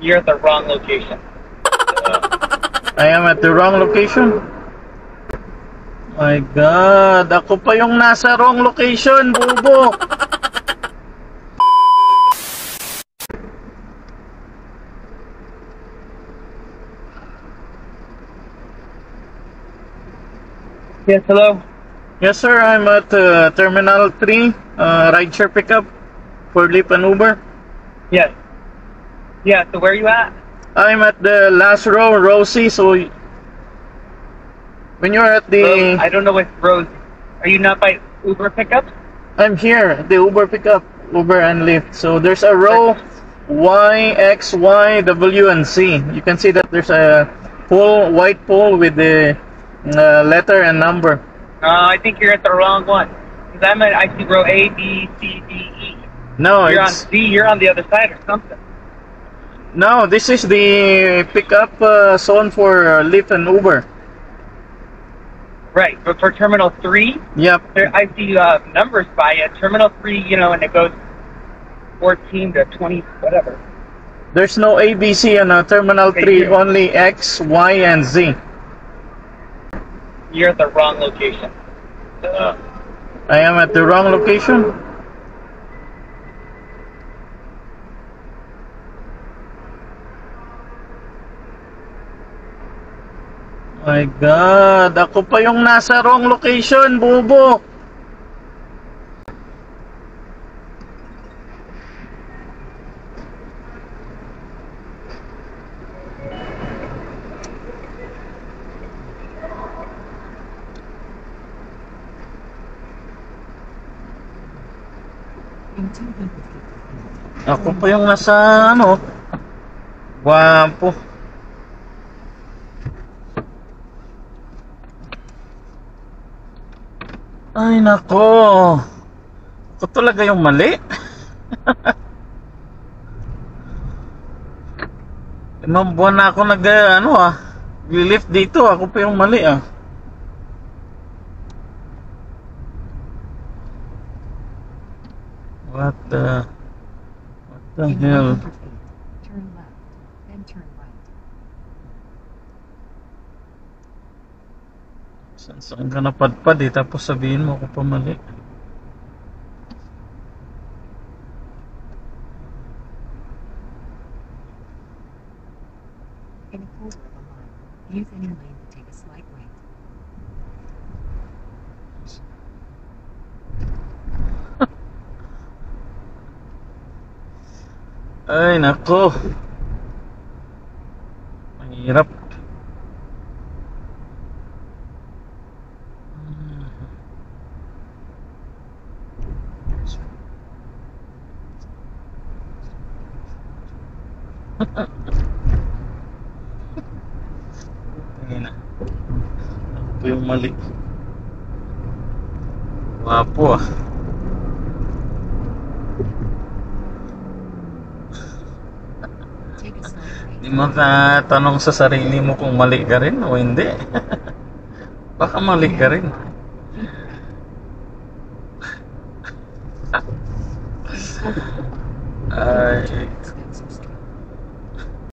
You're at the wrong location. I am at the wrong location. My God, ako pa yung nasa wrong location, bobo. Yes, hello? Yes, sir. I'm at Terminal 3, rideshare pickup for Lyft and Uber. Yes. Yeah, so where are you at? I'm at the last row, row C. So when you're at Rose, I the, don't know what Rose. Are you not by Uber pickups? I'm here at the Uber pickup, Uber and Lyft. So there's a row Y, X, Y, W, and C. You can see that there's a pole, white pole with the letter and number. I think you're at the wrong one. Because I see row A, B, C, D, E. No, You're on it's D, you're on the other side or something. no. This is the pickup zone for Lyft and Uber. Right, but for Terminal 3, Yep. I see numbers by it. Terminal 3, and it goes 14 to 20, whatever. There's no ABC on Terminal 3. Only X, Y, and Z. You're at the wrong location. I am at the wrong location. My God, ako pa yung nasa wrong location, bobo. Ako pa yung nasa ano. Guwapo. Ay nako. Ako talaga yung mali. Limang buwan na ako nag-lift dito. Ako pa yung mali What the hell? Turn left, then turn right. Saan ka napadpad tapos sabihin mo ako pa mali. In a quarter of a mile, use any lane to take a slight right. Ay nako. Mahirap. Tingnan na. Ako yung mali. Wapo Take a slight right. Di makatanong sa sarili mo kung mali ka rin o hindi. Baka mali ka rin. Ay,